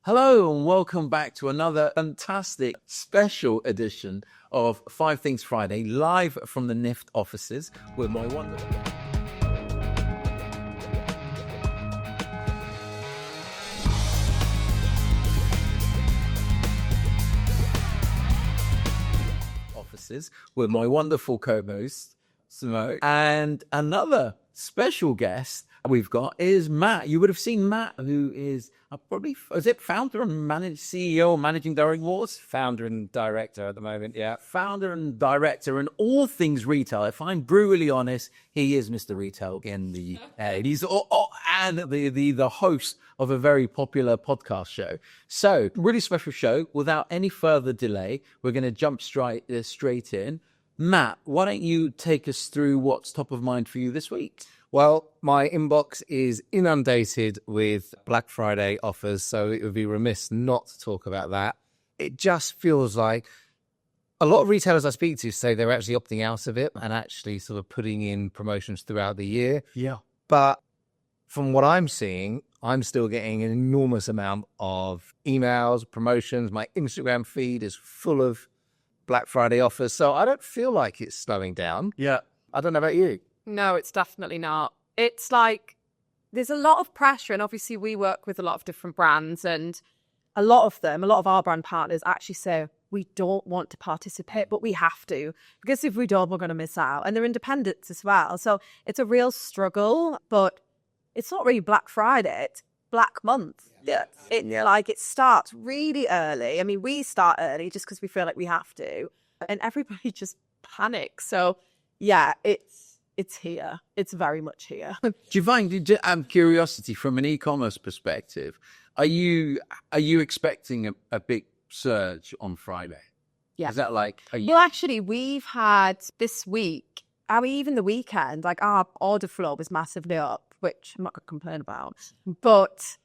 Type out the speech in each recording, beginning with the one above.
Hello and welcome back to another fantastic special edition of Five Things Friday, live from the NIFT offices with my wonderful co-host, Simone, and another special guest we've got is Matt. You would have seen Matt, who is founder and CEO, managing director? Founder and director at the moment, yeah. Founder and director in all things retail. If I'm brutally honest, he is Mr. Retail in the head. He's and the host of a very popular podcast show. So, really special show. Without any further delay, we're going to jump straight in. Matt, why don't you take us through what's top of mind for you this week? Well, my inbox is inundated with Black Friday offers, so it would be remiss not to talk about that. It just feels like a lot of retailers I speak to say they're actually opting out of it and actually sort of putting in promotions throughout the year. Yeah. But from what I'm seeing, I'm still getting an enormous amount of emails, promotions. My Instagram feed is full of Black Friday offers, so I don't feel like it's slowing down. Yeah. I don't know about you. No, it's definitely not. It's like there's a lot of pressure, and obviously we work with a lot of different brands, and a lot of our brand partners actually say we don't want to participate, but we have to, because if we don't, we're going to miss out. And they're independents as well. So it's a real struggle, but it's not really Black Friday, it's Black Month. Yeah. It starts really early. I mean, we start early just because we feel like we have to, and everybody just panics. So yeah, it's here. It's very much here. Do you find, curiosity from an e-commerce perspective, are you expecting a big surge on Friday? Yeah. Is that like... Well, actually, we've had this week, even the weekend, like our order flow was massively up, which I'm not going to complain about. But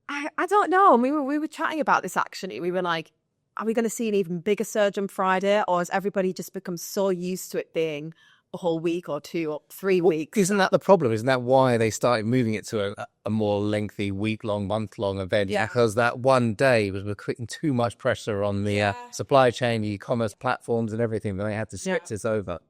I don't know. We were chatting about this, actually. We were like, are we going to see an even bigger surge on Friday? Or has everybody just become so used to it being a whole week or 2 or 3 weeks? Isn't that the problem? Isn't that why they started moving it to a more lengthy, week-long, month-long event? Yeah. Because that one day was putting too much pressure on the supply chain, the e-commerce platforms and everything. Then they had to switch this over.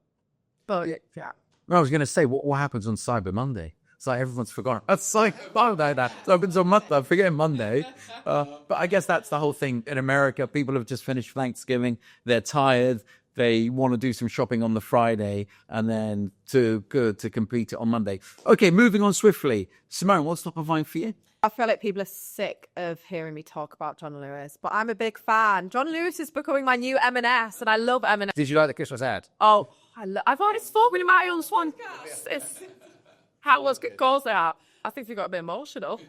But yeah. I was going to say, what happens on Cyber Monday? It's like everyone's forgotten. It's like, Monday, that opens on Monday. I'm forgetting Monday. But I guess that's the whole thing. In America, people have just finished Thanksgiving. They're tired. They want to do some shopping on the Friday and then to complete it on Monday. Okay, moving on swiftly. Simone, what's top of mind for you? I feel like people are sick of hearing me talk about John Lewis, but I'm a big fan. John Lewis is becoming my new M&S, and I love M&S. Did you like the Christmas ad? Oh, I've already spoken in my own swan. How was it called that? I think we got a bit emotional.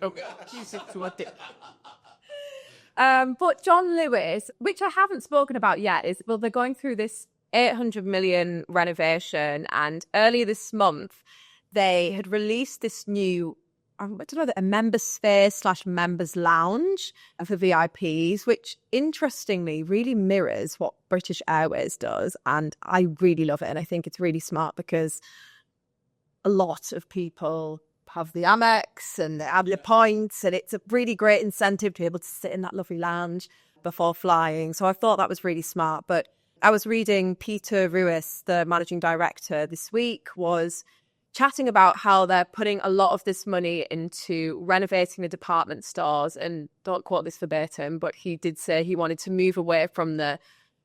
But John Lewis, which I haven't spoken about yet, they're going through this 800 million renovation, and earlier this month they had released this new, a member space / members lounge for VIPs, which interestingly really mirrors what British Airways does, and I really love it, and I think it's really smart because a lot of people have the Amex and they have the points, and it's a really great incentive to be able to sit in that lovely lounge before flying. So I thought that was really smart. But I was reading Peter Ruiz, the managing director, this week, was chatting about how they're putting a lot of this money into renovating the department stores. And don't quote this verbatim, but he did say he wanted to move away from the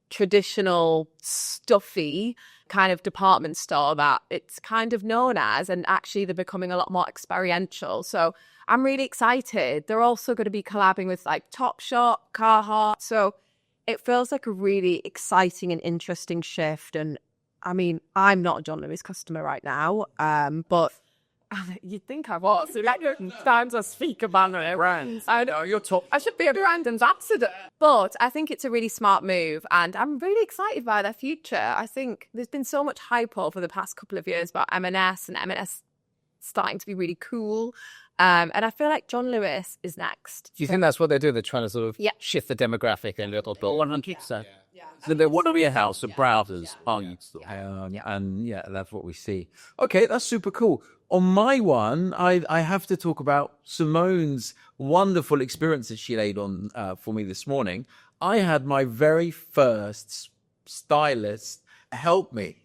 traditional stuffy kind of department store that it's kind of known as, and actually they're becoming a lot more experiential. So I'm really excited. They're also going to be collabing with like Topshop, Carhartt. So it feels like a really exciting and interesting shift. And I mean, I'm not a John Lewis customer right now, but you'd think I was. Times I speak about it. Brands. I know, you're top. I should be a brand ambassador. But I think it's a really smart move, and I'm really excited by their future. I think there's been so much hype over the past couple of years about M&S and M&S starting to be really cool. And I feel like John Lewis is next. Do you think that's what they're doing? They're trying to sort of Yeah. shift the demographic a little bit. 100%. So there want to be a house of browsers, and yeah, that's what we see. Okay, that's super cool. On my one, I have to talk about Simone's wonderful experiences she laid on for me this morning. I had my very first stylist help me.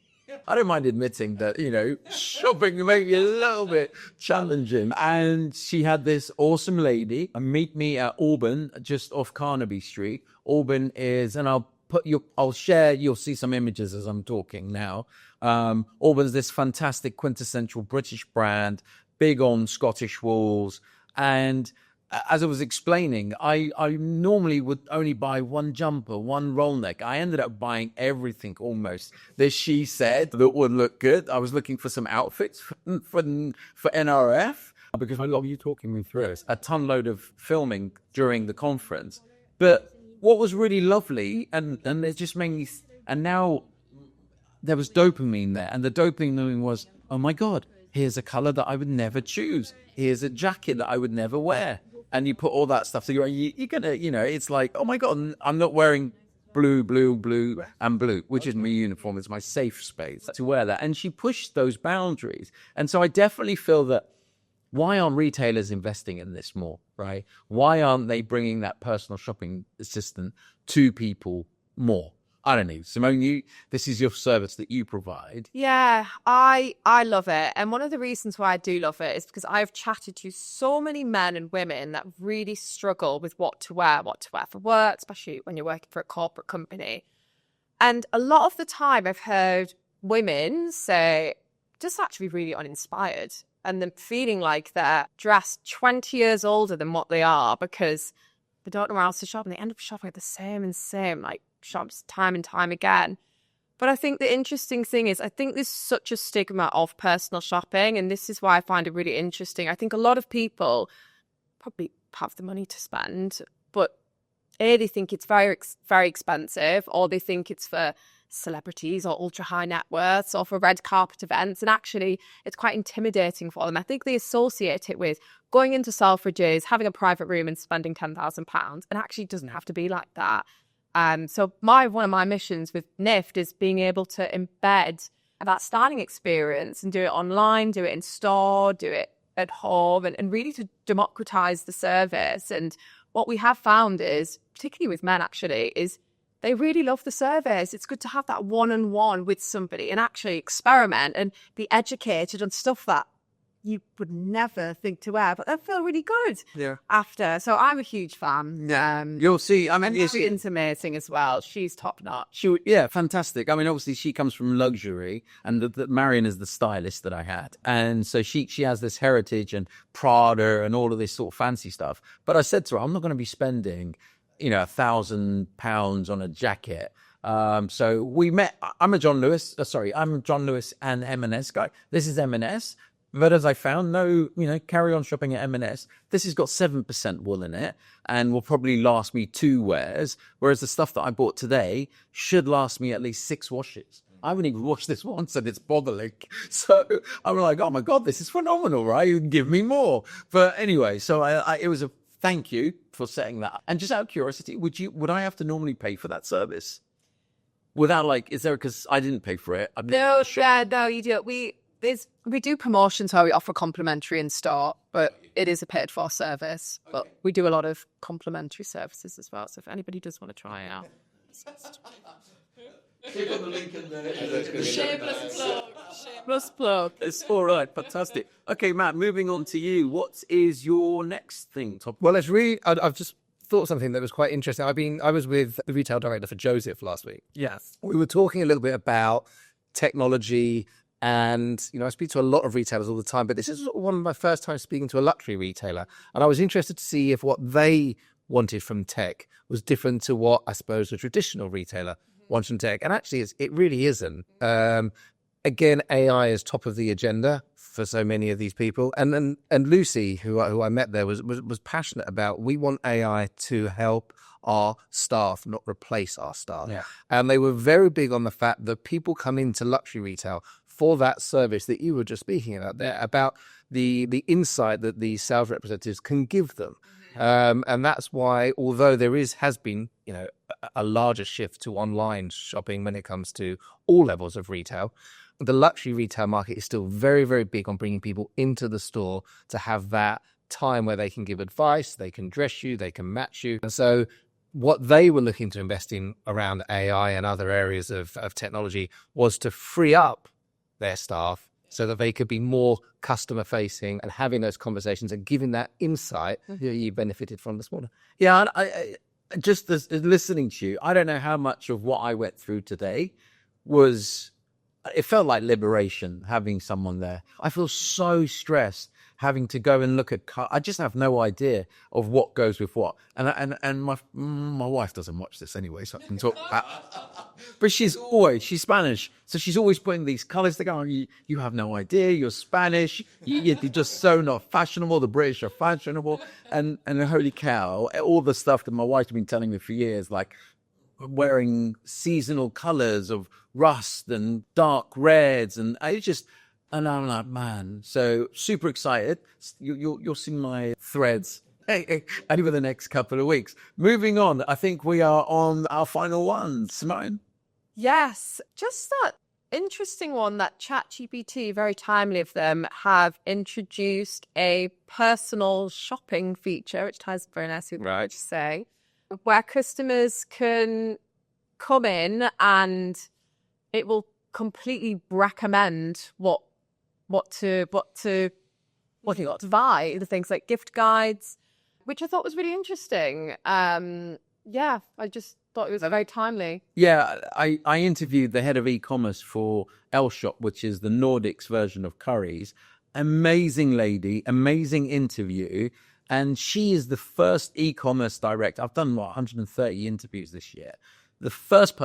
I don't mind admitting that, shopping may be a little bit challenging. And she had this awesome lady meet me at Aubin, just off Carnaby Street. Aubin is, and I'll share, you'll see some images as I'm talking now. Aubin's this fantastic quintessential British brand, big on Scottish wools. And as I was explaining, I normally would only buy one jumper, one roll neck. I ended up buying everything almost that she said that would look good. I was looking for some outfits for NRF because I love you talking me through it. A ton load of filming during the conference. But what was really lovely, and it just made me, and now there was dopamine there. And the dopamine was, oh my God, here's a color that I would never choose. Here's a jacket that I would never wear. And you put all that stuff together, you're going to, it's like, oh my God, I'm not wearing blue, and blue, which is my uniform. It's my safe space to wear that. And she pushed those boundaries. And so I definitely feel that why aren't retailers investing in this more, right? Why aren't they bringing that personal shopping assistant to people more? I don't know. Simone, this is your service that you provide. Yeah, I love it. And one of the reasons why I do love it is because I've chatted to so many men and women that really struggle with what to wear for work, especially when you're working for a corporate company. And a lot of the time I've heard women say, just actually really uninspired. And then feeling like they're dressed 20 years older than what they are because they don't know where else to shop. And they end up shopping at the same shops time and time again. But I think the interesting thing is I think there's such a stigma of personal shopping, and this is why I find it really interesting. I think a lot of people probably have the money to spend, but they think it's very, very expensive, or they think it's for celebrities or ultra high net worths or for red carpet events, and actually it's quite intimidating for them. I think they associate it with going into Selfridges, having a private room and spending £10,000, and actually it doesn't have to be like that. So one of my missions with NIFT is being able to embed that styling experience and do it online, do it in store, do it at home, and really to democratize the service. And what we have found is, particularly with men actually, is they really love the service. It's good to have that one-on-one with somebody and actually experiment and be educated on stuff that you would never think to wear, but they feel really good after. So I'm a huge fan. You'll see. I mean, and very intimating as well. She's top notch. Fantastic. I mean, obviously she comes from luxury, and the Marion is the stylist that I had, and so she has this heritage and Prada and all of this sort of fancy stuff. But I said to her, I'm not going to be spending, £1,000 on a jacket. So we met. I'm John Lewis and M&S guy. This is M&S. But as I found, carry on shopping at M&S. This has got 7% wool in it and will probably last me 2 wears, whereas the stuff that I bought today should last me at least 6 washes. I haven't even washed this once and it's bothering. So I'm like, oh my God, this is phenomenal, right? You can give me more. But anyway, so it was a thank you for setting that up. And just out of curiosity, would I have to normally pay for that service? Without because I didn't pay for it? No, you do. We do promotions where we offer complimentary in store, but it is a paid for service. But we do a lot of complimentary services as well. So if anybody does want to try it out. Click on the link in there. Shameless plug. It's all right. Fantastic. Okay, Matt, moving on to you. What is your next thing? Well, I've just thought something that was quite interesting. I was with the retail director for Joseph last week. Yes. We were talking a little bit about technology. And, I speak to a lot of retailers all the time, but this is one of my first times speaking to a luxury retailer. And I was interested to see if what they wanted from tech was different to what I suppose a traditional retailer wants from tech. And actually, it really isn't. Again, AI is top of the agenda for so many of these people. And Lucy, who I met there, was passionate about, we want AI to help our staff, not replace our staff. Yeah. And they were very big on the fact that people come into luxury retail for that service that you were just speaking about there, about the insight that the sales representatives can give them. And that's why, although has been, a larger shift to online shopping when it comes to all levels of retail, the luxury retail market is still very, very big on bringing people into the store to have that time where they can give advice, they can dress you, they can match you. And so what they were looking to invest in around AI and other areas of technology was to free up their staff so that they could be more customer facing and having those conversations and giving that insight that you benefited from this morning. Yeah, and I just listening to you, I don't know how much of what I went through today it felt like liberation having someone there. I feel so stressed having to go and look at I just have no idea of what goes with what. And my wife doesn't watch this anyway, so I can talk. But she's Spanish, so she's always putting these colors together. You have no idea. You're Spanish. You're just so not fashionable. The British are fashionable, and holy cow, all the stuff that my wife's been telling me for years, like wearing seasonal colors of rust and dark reds, and and I'm like, man, so super excited. You'll see my threads over the next couple of weeks. Moving on, I think we are on our final one. Simone? Yes, just that interesting one that ChatGPT, very timely of them, have introduced a personal shopping feature, which ties very nicely with what you say, where customers can come in and it will completely recommend what to buy, the things like gift guides, which I thought was really interesting. Yeah, I just thought it was very timely. Yeah, I interviewed the head of e-commerce for L-Shop, which is the Nordics version of Currys. Amazing lady, amazing interview. And she is the first e-commerce director. I've done 130 interviews this year. The first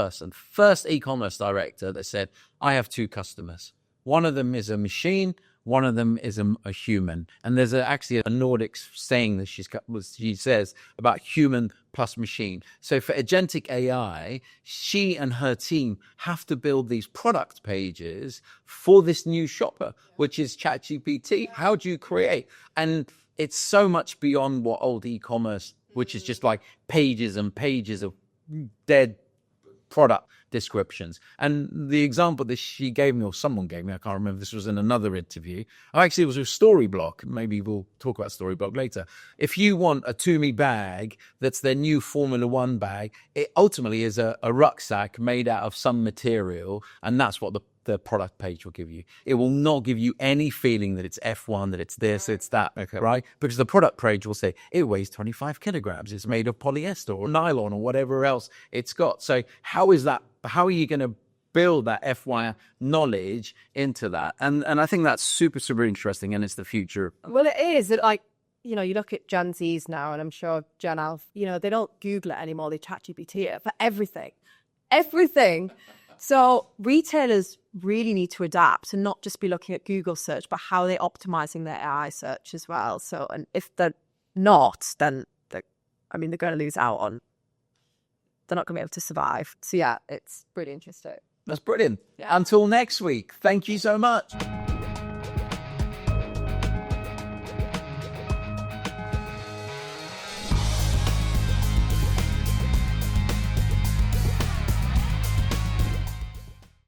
e-commerce director that said, I have two customers. One of them is a machine. One of them is a human. And there's actually a Nordics saying that she says about human plus machine. So for agentic AI, she and her team have to build these product pages for this new shopper, which is ChatGPT. How do you create? And it's so much beyond what old e-commerce, which is just like pages and pages of dead product descriptions. And the example that she gave me, or someone gave me, I can't remember, this was in another interview. Actually, it was with Storyblock. Maybe we'll talk about Storyblock later. If you want a Tumi bag that's their new Formula One bag, it ultimately is a rucksack made out of some material, and that's what the product page will give you. It will not give you any feeling that it's F1, that it's this, it's that, right? Because the product page will say, it weighs 25 kilograms, it's made of polyester or nylon or whatever else it's got. So how are you going to build that FY knowledge into that? And I think that's super, super interesting, and it's the future. Well, it is. You look at Gen Zs now, and I'm sure Gen Alpha, they don't Google it anymore. They ChatGPT it for everything. Everything. So retailers really need to adapt and not just be looking at Google search, but how they're optimizing their AI search as well. So, and if they're not, then they're going to lose out on. They're not going to be able to survive. So yeah, it's really interesting. That's brilliant. Yeah. Until next week. Thank you so much.